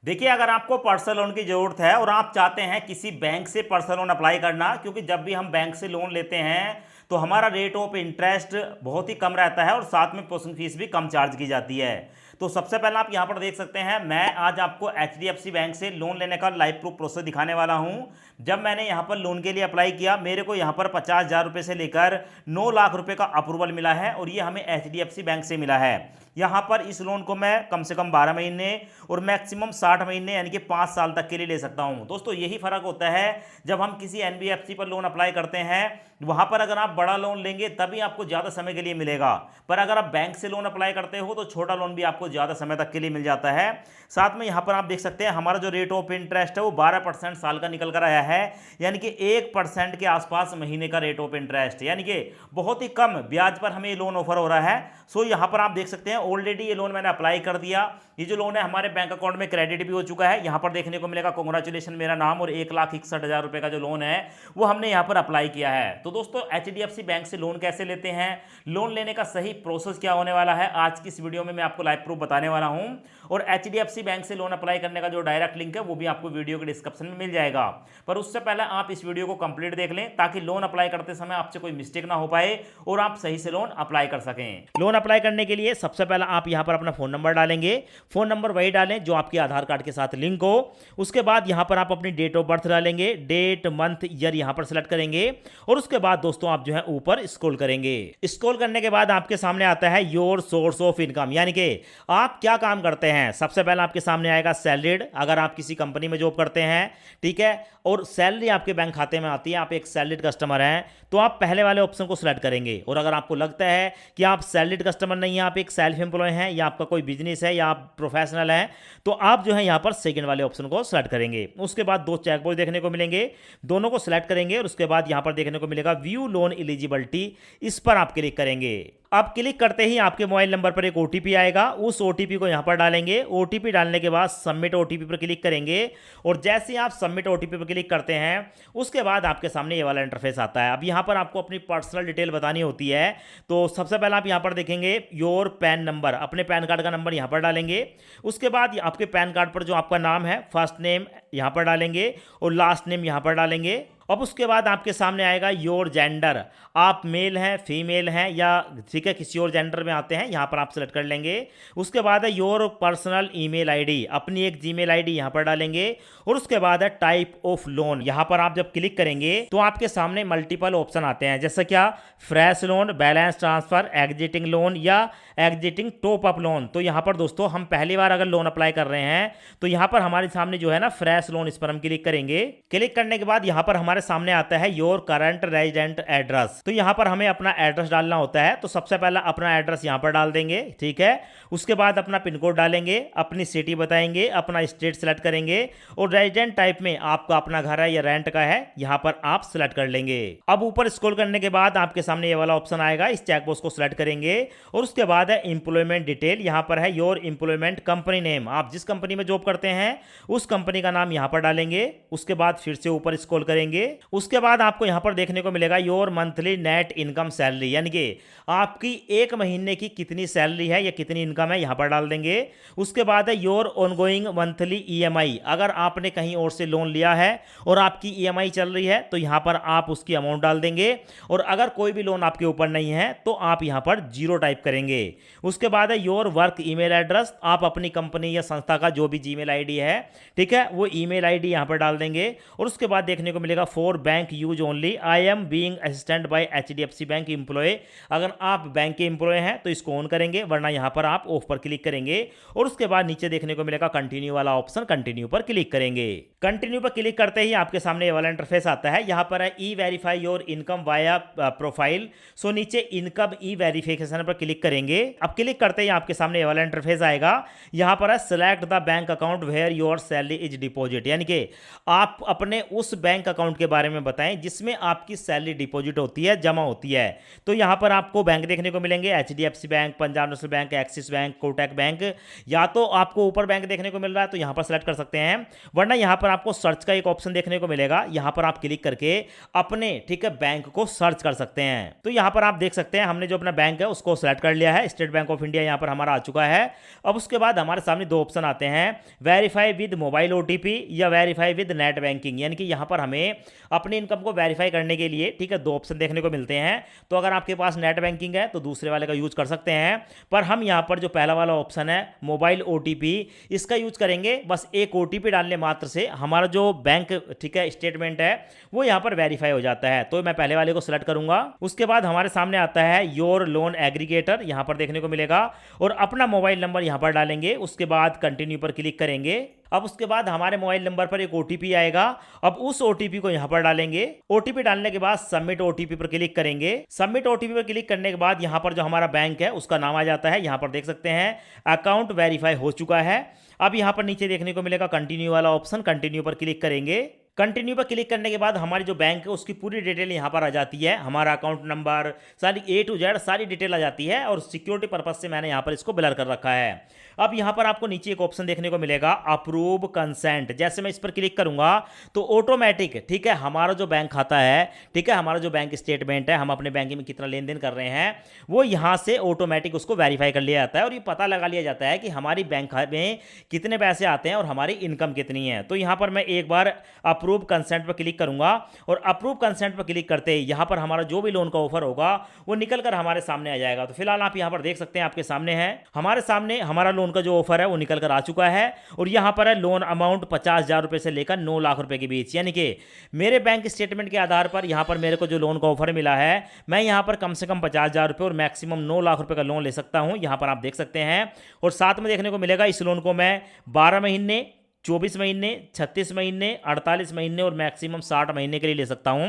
देखिए, अगर आपको पर्सनल लोन की ज़रूरत है और आप चाहते हैं किसी बैंक से पर्सनल लोन अप्लाई करना, क्योंकि जब भी हम बैंक से लोन लेते हैं तो हमारा रेट ऑफ इंटरेस्ट बहुत ही कम रहता है और साथ में प्रोसेसिंग फीस भी कम चार्ज की जाती है। तो सबसे पहले आप यहाँ पर देख सकते हैं, मैं आज आपको HDFC बैंक से लोन लेने का लाइव प्रूफ प्रोसेस दिखाने वाला हूँ। जब मैंने यहाँ पर लोन के लिए अप्लाई किया, मेरे को यहाँ पर 50,000 रुपये से लेकर 9 लाख रुपए का अप्रूवल मिला है और ये हमें HDFC बैंक से मिला है। यहाँ पर इस लोन को मैं कम से कम 12 महीने और मैक्सिमम 60 महीने यानी कि 5 साल तक के लिए ले सकता हूँ। दोस्तों, यही फ़र्क होता है जब हम किसी NBFC पर लोन अप्लाई करते हैं। वहाँ पर अगर आप बड़ा लोन लेंगे तभी आपको ज़्यादा समय के लिए मिलेगा, पर अगर आप बैंक से लोन अप्लाई करते हो तो छोटा लोन भी आपको ज़्यादा समय तक के लिए मिल जाता है। साथ में यहाँ पर आप देख सकते हैं हमारा जो रेट ऑफ इंटरेस्ट है वो 12% साल का निकल कर आया है, यानी कि 1% के आसपास महीने का रेट ऑफ इंटरेस्ट, यानी कि बहुत ही कम ब्याज पर हमें ये लोन ऑफर हो रहा है। सो यहाँ पर आप देख सकते हैं ऑलरेडी ये लोन मैंने अप्लाई कर दिया। ये जो लोन है हमारे बैंक अकाउंट में क्रेडिट भी हो चुका है। यहाँ पर देखने को मिलेगा कांग्रेचुलेशन मेरा नाम, और 1,61,000 रुपए का जो लोन है वो हमने यहाँ पर अप्लाई किया है। तो दोस्तों, HDFC बैंक से लोन कैसे लेते हैं, लोन लेने का सही प्रोसेस क्या होने वाला है, आज की इस वीडियो में मैं आपको लाइव प्रूफ बताने वाला हूँ। और HDFC बैंक से लोन अप्लाई करने का जो डायरेक्ट लिंक है वो भी आपको वीडियो के डिस्क्रिप्शन में मिल जाएगा। पर उससे पहले आप इस वीडियो को कंप्लीट देख लें ताकि लोन अप्लाई करते समय आपसे कोई मिस्टेक ना हो पाए और आप सही से लोन अप्लाई कर सकें। लोन अप्लाई करने के लिए सबसे पहले आप यहाँ पर अपना फोन नंबर डालेंगे। फोन नंबर वही डालें जो आपके आधार कार्ड के साथ लिंक हो। उसके बाद यहाँ पर आप अपनी डेट ऑफ बर्थ डालेंगे, डेट मंथ ईयर यहाँ पर सेलेक्ट करेंगे और उसके बाद दोस्तों आप जो है ऊपर स्क्रॉल करेंगे। स्क्रॉल करने के बाद आपके सामने आता है योर सोर्स ऑफ इनकम, यानी कि आप क्या काम करते हैं। सबसे पहले आपके सामने आएगा सैलरीड, अगर आप किसी कंपनी में जॉब करते हैं, ठीक है, और सैलरी आपके बैंक खाते में आती है, आप एक सैलरीड कस्टमर हैं, तो आप पहले वाले ऑप्शन को सिलेक्ट करेंगे। और अगर आपको लगता है कि आप सैलरीड कस्टमर नहीं हैं, आप एक सेल्फ एम्प्लॉय हैं या आपका कोई बिजनेस है या आप प्रोफेशनल हैं, तो आप जो है यहाँ पर सेकंड वाले ऑप्शन को सिलेक्ट करेंगे। उसके बाद दो चेकबॉक्स देखने को मिलेंगे, दोनों को सिलेक्ट करेंगे और उसके बाद यहाँ पर देखने को मिलेगा व्यू लोन एलिजिबिलिटी, इस पर आप क्लिक करेंगे। अब क्लिक करते ही आपके मोबाइल नंबर पर एक OTP आएगा, उस OTP को यहाँ पर डालेंगे। OTP डालने के बाद सबमिट OTP पर क्लिक करेंगे और जैसे ही आप सबमिट OTP पर क्लिक करते हैं उसके बाद आपके सामने ये वाला इंटरफेस आता है। अब यहाँ पर आपको अपनी पर्सनल डिटेल बतानी होती है, तो सबसे पहले आप यहाँ पर देखेंगे योर पैन नंबर, अपने पैन कार्ड का नंबर यहाँ पर डालेंगे। उसके बाद आपके पैन कार्ड पर जो आपका नाम है, फर्स्ट नेम यहाँ पर डालेंगे और लास्ट नेम यहाँ पर डालेंगे। अब उसके बाद आपके सामने आएगा योर जेंडर, आप मेल हैं, फीमेल हैं या ठीक है किसी और जेंडर में आते हैं, यहाँ पर आप सेलेक्ट कर लेंगे। उसके बाद है योर पर्सनल ईमेल आईडी, अपनी एक जीमेल आईडी यहाँ पर डालेंगे और उसके बाद है टाइप ऑफ लोन। यहाँ पर आप जब क्लिक करेंगे तो आपके सामने मल्टीपल ऑप्शन आते हैं, जैसे क्या fresh loan, balance transfer, exiting loan या एग्जिटिंग टॉप अप लोन। तो यहाँ पर दोस्तों हम पहली बार अगर लोन अप्लाई कर रहे हैं तो यहाँ पर हमारे सामने जो है ना फ्रेश लोन, इस पर हम क्लिक करेंगे। क्लिक करने के बाद यहाँ पर हमारे सामने आता है योर करंट रेजिडेंट एड्रेस, तो यहाँ पर हमें अपना एड्रेस डालना होता है। तो सबसे पहला अपना एड्रेस यहाँ पर डाल देंगे, ठीक है। उसके बाद अपना पिन कोड डालेंगे, अपनी सिटी बताएंगे, अपना स्टेट सेलेक्ट करेंगे और रेजिडेंट टाइप में आपका अपना घर है या रेंट का है, यहाँ पर आप सेलेक्ट कर लेंगे। अब ऊपर स्क्रॉल करने के बाद आपके सामने ये वाला ऑप्शन आएगा, इस चेकबॉक्स को सिलेक्ट करेंगे और उसके बाद है एम्प्लॉयमेंट डिटेल, यहाँ पर है योर एम्प्लॉयमेंट कंपनी नेम, आप जिस कंपनी में जॉब करते हैं उस कंपनी का नाम यहाँ पर डालेंगे। उसके बाद फिर से ऊपर स्क्रॉल करेंगे। उसके बाद आपको यहां पर देखने को मिलेगा your monthly net income salary, यानी कि आपकी एक महीने की कितनी सैलरी है या कितनी इनकम है, यहां पर डाल देंगे। उसके बाद है योर ऑनगोइंग मंथली EMI, अगर आपने कहीं और से लोन लिया है और आपकी EMI चल रही है तो यहां पर आप उसकी अमाउंट डाल देंगे और अगर कोई भी लोन आपके ऊपर नहीं है तो आप यहां पर 0 टाइप करेंगे। उसके बाद है योर वर्क ईमेल एड्रेस, आप अपनी कंपनी या संस्था का जो भी जीमेल आईडी है, ठीक है, वो ईमेल आईडी यहां पर डाल देंगे और उसके बाद देखने को मिलेगा for bank use only, I am being assistant by HDFC bank employ, अगर आप बैंक के एम्प्लॉय हैं तो इसको ऑन करेंगे, वरना यहां पर आप ऑफ पर क्लिक करेंगे और उसके बाद नीचे देखने को मिलेगा कंटिन्यू वाला ऑप्शन, कंटिन्यू पर क्लिक करेंगे। कंटिन्यू पर क्लिक करते ही आपके सामने ये वाला इंटरफेस आता है, यहां पर है e verify your income via profile, so नीचे इनकम ई वेरिफिकेशन पर क्लिक करेंगे। अब क्लिक करते ही आपके सामने ये वाला इंटरफेस आएगा, यहां पर है select the bank account where your salary is deposit, deposit, यानी कि आप अपने उस बैंक अकाउंट के बारे में बताएं जिसमें आपकी सैलरी डिपॉजिट होती है, जमा होती है। तो यहाँ पर आपको बैंक देखने को मिलेंगे, HDFC bank, Punjab national bank, axis bank, Kotak bank. या तो आपको ऊपर बैंक देखने को मिल रहा है तो यहाँ पर सेलेक्ट कर सकते हैं, वरना यहाँ पर आपको सर्च का एक ऑप्शन देखने को मिलेगा, यहाँ पर आप क्लिक करके अपने ठीक है बैंक को सर्च कर सकते हैं। तो यहाँ पर आप देख सकते हैं हमने जो अपना बैंक है उसको सेलेक्ट कर लिया है, स्टेट बैंक ऑफ इंडिया यहाँ पर हमारा आ चुका है। अब उसके बाद हमारे सामने दो ऑप्शन आते हैं, वेरीफाई विद मोबाइल OTP या वेरीफाई विद नेट बैंकिंग, यानी कि यहाँ पर हमें अपनी इनकम को वेरीफाई करने के लिए ठीक है दो ऑप्शन देखने को मिलते हैं। तो अगर आपके पास नेट बैंकिंग है तो दूसरे वाले का यूज कर सकते हैं, पर हम यहाँ पर जो पहला वाला ऑप्शन है मोबाइल OTP, इसका यूज करेंगे। बस एक OTP डालने मात्र से हमारा जो बैंक ठीक है स्टेटमेंट है वो यहाँ पर वेरीफाई हो जाता है। तो मैं पहले वाले को सिलेक्ट करूंगा। उसके बाद हमारे सामने आता है योर लोन एग्रीगेटर, यहाँ पर देखने को मिलेगा, और अपना मोबाइल नंबर यहाँ पर डालेंगे। उसके बाद कंटिन्यू पर क्लिक करेंगे। अब उसके बाद हमारे मोबाइल नंबर पर एक OTP आएगा, अब उस OTP को यहां पर डालेंगे। OTP डालने के बाद सबमिट OTP पर क्लिक करेंगे। सबमिट OTP पर क्लिक करने के बाद यहां पर जो हमारा बैंक है उसका नाम आ जाता है, यहां पर देख सकते हैं अकाउंट वेरीफाई हो चुका है। अब यहां पर नीचे देखने को मिलेगा कंटिन्यू वाला ऑप्शन, कंटिन्यू पर क्लिक करेंगे। कंटिन्यू पर क्लिक करने के बाद हमारी जो बैंक है उसकी पूरी डिटेल यहाँ पर आ जाती है, हमारा अकाउंट नंबर सारी A to Z सारी डिटेल आ जाती है, और सिक्योरिटी पर्पज से मैंने यहाँ पर इसको ब्लर कर रखा है। अब यहाँ पर आपको नीचे एक ऑप्शन देखने को मिलेगा अप्रूव कंसेंट, जैसे मैं इस पर क्लिक करूंगा तो ऑटोमेटिक ठीक है हमारा जो बैंक खाता है, ठीक है हमारा जो बैंक स्टेटमेंट है, हम अपने बैंक में कितना लेन देन कर रहे हैं, वो यहाँ से ऑटोमेटिक उसको वेरीफाई कर लिया जाता है, और ये पता लगा लिया जाता है कि हमारी बैंक में कितने पैसे आते हैं और हमारी इनकम कितनी है। तो यहाँ पर मैं एक बार अप्रूव कंसेंट पर क्लिक करूंगा, और अप्रूव कंसेंट पर क्लिक करते ही यहाँ पर हमारा जो भी लोन का ऑफर होगा वो निकल कर हमारे सामने आ जाएगा। तो फिलहाल आप यहाँ पर देख सकते हैं, आपके सामने है, हमारे सामने हमारा लोन का जो ऑफर है वो निकल कर आ चुका है, और यहाँ पर है लोन अमाउंट 50,000 रुपए से लेकर 9 लाख रुपए के बीच, यानी कि मेरे बैंक स्टेटमेंट के आधार पर यहाँ पर मेरे को जो लोन का ऑफर मिला है, मैं यहाँ पर कम से कम 50,000 रुपए और मैक्सिमम 9 लाख रुपए का लोन ले सकता हूँ, यहाँ पर आप देख सकते हैं। और साथ में देखने को मिलेगा इस लोन को मैं 12 महीने, 24 महीने, 36 महीने, 48 महीने और मैक्सिमम 60 महीने के लिए ले सकता हूं।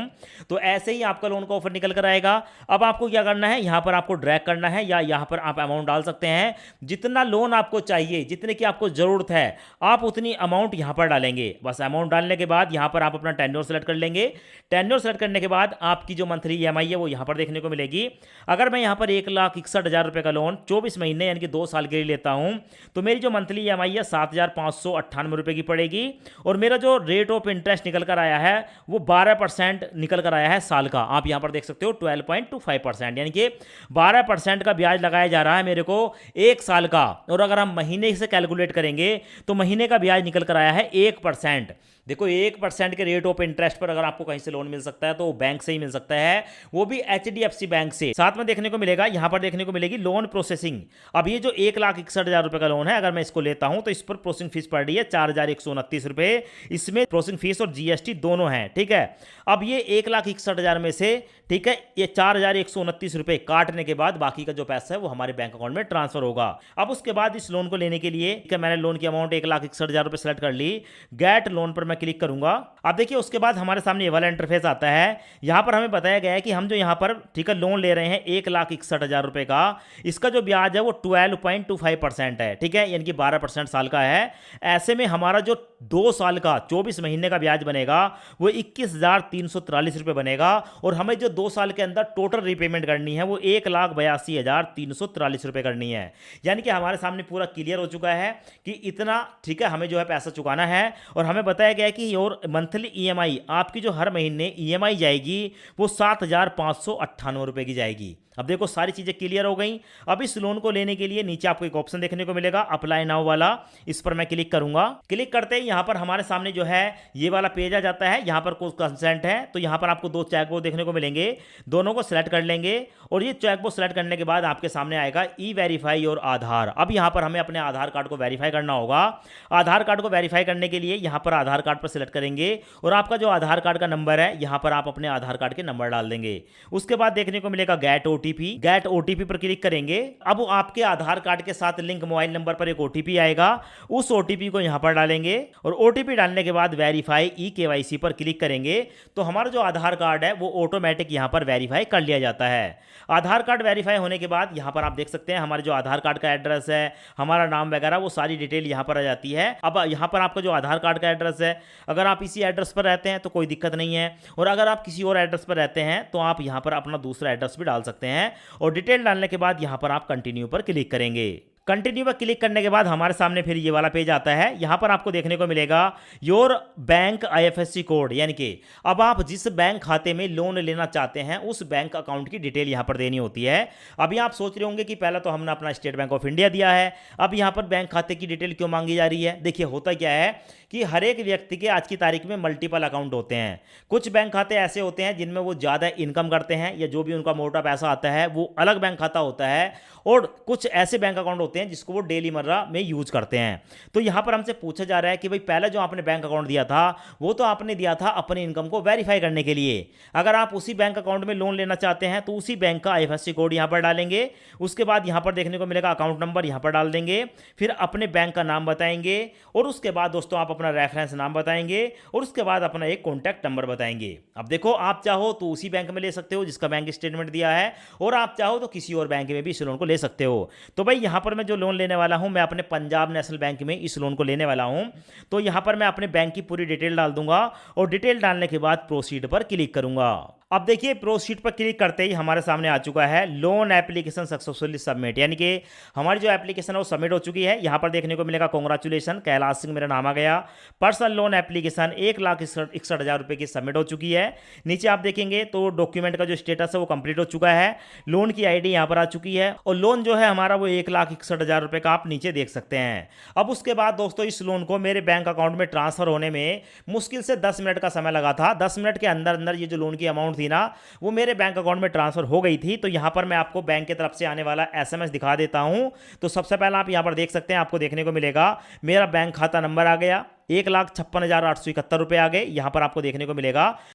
तो ऐसे ही आपका लोन का ऑफर निकल कर आएगा। अब आपको क्या करना है, यहां पर आपको ड्रैग करना है, या यहां पर आप अमाउंट डाल सकते हैं, जितना लोन आपको चाहिए, जितने की आपको जरूरत है आप उतनी अमाउंट यहां पर डालेंगे। बस अमाउंट डालने के बाद यहां पर आप अपना टेन्योर सेलेक्ट कर लेंगे। टेन्योर सेलेक्ट करने के बाद आपकी जो मंथली EMI है वो यहां पर देखने को मिलेगी। अगर मैं यहां पर 1,61,000 रुपए का लोन 24 महीने यानी कि 2 साल के लिए लेता हूं, तो मेरी जो मंथली EMI है 7,598 रुपए की पड़ेगी, और मेरा जो रेट ऑफ इंटरेस्ट निकल कर आया है वो 12% निकल कर आया है साल का। आप यहां पर देख सकते हो 12.25%, यानी कि 12% का ब्याज लगाया जा रहा है मेरे को 1 साल का। और अगर हम महीने से कैलकुलेट करेंगे तो महीने का ब्याज निकल कर आया है 1%। देखो 1% के रेट ऑफ इंटरेस्ट पर अगर आपको कहीं से लोन मिल सकता है तो बैंक से ही मिल सकता है, वो भी HDFC बैंक से। साथ में देखने को मिलेगा, यहां पर देखने को मिलेगी लोन प्रोसेसिंग। अब ये जो 1,61,000 रुपए का लोन है, अगर मैं इसको लेता हूं तो इस पर प्रोसेसिंग फीस पड़ रही है 4,129 रुपए। इसमें प्रोसेसिंग फीस और GST दोनों है, ठीक है। अब ये 1,61,000 में से ठीक है ये 4,129 रुपए काटने के बाद बाकी का जो पैसा है वो हमारे बैंक अकाउंट में ट्रांसफर होगा। अब उसके बाद इस लोन को लेने के लिए मैंने लोन की अमाउंट 1,61,000 रुपए सेलेक्ट कर ली, गेट लोन पर मैं क्लिक करूंगा। अब देखिए उसके बाद हमारे सामने ये वाला इंटरफेस आता है। यहां पर हमें बताया गया है कि हम जो यहां पर ठीक है लोन ले रहे हैं 1,61,000 रुपए का, इसका जो ब्याज है वो 12.25% है, ठीक है, यानी कि 12% साल का है। ऐसे में हमारा जो 2 साल का 24 महीने का ब्याज बनेगा वो 21,343 रुपए बनेगा, और हमें जो 2 साल के अंदर टोटल रीपेमेंट करनी है वो 1,82,343 रुपए करनी है। यानी कि हमारे सामने पूरा क्लियर हो चुका है कि इतना ठीक है हमें जो है पैसा चुकाना है। और हमें बताया गया है कि और मंथली EMI आपकी जो हर महीने EMI जाएगी वो 7,598 रुपए की जाएगी। अब देखो सारी चीजें क्लियर हो गई। अब इस लोन को लेने के लिए नीचे आपको एक ऑप्शन देखने को मिलेगा अप्लाई नाउ वाला, इस पर मैं क्लिक करूंगा। क्लिक करते ही यहां पर हमारे सामने जो है ये वाला पेज आ जाता है। यहां पर कोई कंसेंट है तो यहां पर आपको 2 चेकबॉक्स देखने को मिलेंगे, दोनों को सिलेक्ट कर लेंगे। और ये चेकबॉक्स सेलेक्ट करने के बाद आपके सामने आएगा E-वेरीफाई और आधार। अब यहां पर हमें अपने आधार कार्ड को वेरीफाई करना होगा। आधार कार्ड को वेरीफाई करने के लिए यहां पर आधार कार्ड पर सिलेक्ट करेंगे, और आपका जो आधार कार्ड का नंबर है यहां पर आप अपने आधार कार्ड के नंबर डाल देंगे। उसके बाद देखने को मिलेगा गेट OTP पर क्लिक करेंगे। अब आपके आधार कार्ड के साथ लिंक मोबाइल नंबर पर एक OTP आएगा, उस OTP को यहां पर डालेंगे। और ओटीपी डालने के बाद वेरीफाई ई-केवाईसी पर क्लिक करेंगे तो हमारा जो आधार कार्ड है वो ऑटोमेटिक यहाँ पर वेरीफाई कर लिया जाता है। आधार कार्ड वेरीफाई होने के बाद यहाँ पर आप देख सकते हैं हमारे जो आधार कार्ड का एड्रेस है, हमारा नाम वगैरह, वो सारी डिटेल यहाँ पर आ जाती है। अब यहाँ पर आपका जो आधार कार्ड का एड्रेस है, अगर आप इसी एड्रेस पर रहते हैं तो कोई दिक्कत नहीं है, और अगर आप किसी और एड्रेस पर रहते हैं तो आप यहाँ पर अपना दूसरा एड्रेस भी डाल सकते हैं। और डिटेल डालने के बाद यहाँ पर आप कंटिन्यू पर क्लिक करेंगे। कंटिन्यू पर क्लिक करने के बाद हमारे सामने फिर ये वाला पेज आता है। यहाँ पर आपको देखने को मिलेगा योर बैंक आईएफएससी कोड, यानी कि अब आप जिस बैंक खाते में लोन लेना चाहते हैं उस बैंक अकाउंट की डिटेल यहाँ पर देनी होती है। अभी आप सोच रहे होंगे कि पहले तो हमने अपना स्टेट बैंक ऑफ इंडिया दिया है, अब यहाँ पर बैंक खाते की डिटेल क्यों मांगी जा रही है। देखिए होता क्या है कि हर एक व्यक्ति के आज की तारीख में मल्टीपल अकाउंट होते हैं। कुछ बैंक खाते ऐसे होते हैं जिनमें वो ज़्यादा इनकम करते हैं या जो भी उनका मोटा पैसा आता है वो अलग बैंक खाता होता है, और कुछ ऐसे बैंक अकाउंट होते हैं जिसको वो डेली मर्रा में यूज करते हैं। तो यहाँ पर हमसे पूछा जा रहा है कि भाई पहले जो आपने बैंक अकाउंट दिया था वो तो आपने दिया था अपनी इनकम को वेरीफाई करने के लिए। अगर आप उसी बैंक अकाउंट में लोन लेना चाहते हैं तो उसी बैंक का आईएफएससी कोड यहाँ पर डालेंगे। उसके बाद यहाँ पर देखने को मिलेगा अकाउंट नंबर, यहाँ पर डाल देंगे, फिर अपने बैंक का नाम बताएंगे, और उसके बाद दोस्तों आप अपना रेफरेंस नाम बताएंगे, और उसके बाद अपना एक कॉन्टैक्ट नंबर बताएंगे। अब देखो आप चाहो तो उसी बैंक में ले सकते हो जिसका बैंक स्टेटमेंट दिया है, और आप चाहो तो किसी और बैंक में भी इस लोन को ले सकते हो। तो भाई यहाँ पर मैं जो लोन लेने वाला हूँ मैं अपने पंजाब नेशनल बैंक में इस लोन को लेने वाला हूँ। तो यहाँ पर मैं अपने बैंक की पूरी डिटेल डाल दूंगा, और डिटेल डालने के बाद प्रोसीड पर क्लिक करूंगा। अब देखिए प्रोसीड पर क्लिक करते ही हमारे सामने आ चुका है लोन एप्लीकेशन सक्सेसफुली सबमिट, यानी कि हमारी जो एप्लीकेशन है वो सबमिट हो चुकी है। यहाँ पर देखने को मिलेगा कांग्रेचुलेशन, कैलाश सिंह मेरा नाम आ गया। पर्सनल लोन एप्लीकेशन 1,61,60,000 रुपये की सबमिट हो चुकी है। नीचे आप देखेंगे तो डॉक्यूमेंट का जो स्टेटस है वो कंप्लीट हो चुका है। लोन की आईडी यहाँ पर आ चुकी है, और लोन जो है हमारा वो 1,61,60,000 रुपये का आप नीचे देख सकते हैं। अब उसके बाद दोस्तों इस लोन को मेरे बैंक अकाउंट में ट्रांसफर होने में मुश्किल से 10 मिनट का समय लगा था। 10 मिनट के अंदर अंदर ये जो लोन की अमाउंट थी ना वो मेरे बैंक अकाउंट में ट्रांसफर हो गई थी। तो यहाँ पर मैं आपको बैंक की तरफ से आने वाला एसएमएस दिखा देता हूँ। तो सबसे पहले आप यहाँ पर देख सकते हैं, आपको देखने को मिलेगा मेरा बैंक खाता नंबर आ गया, 1,56,871 रुपये आ गए। यहाँ पर आपको देखने को मिलेगा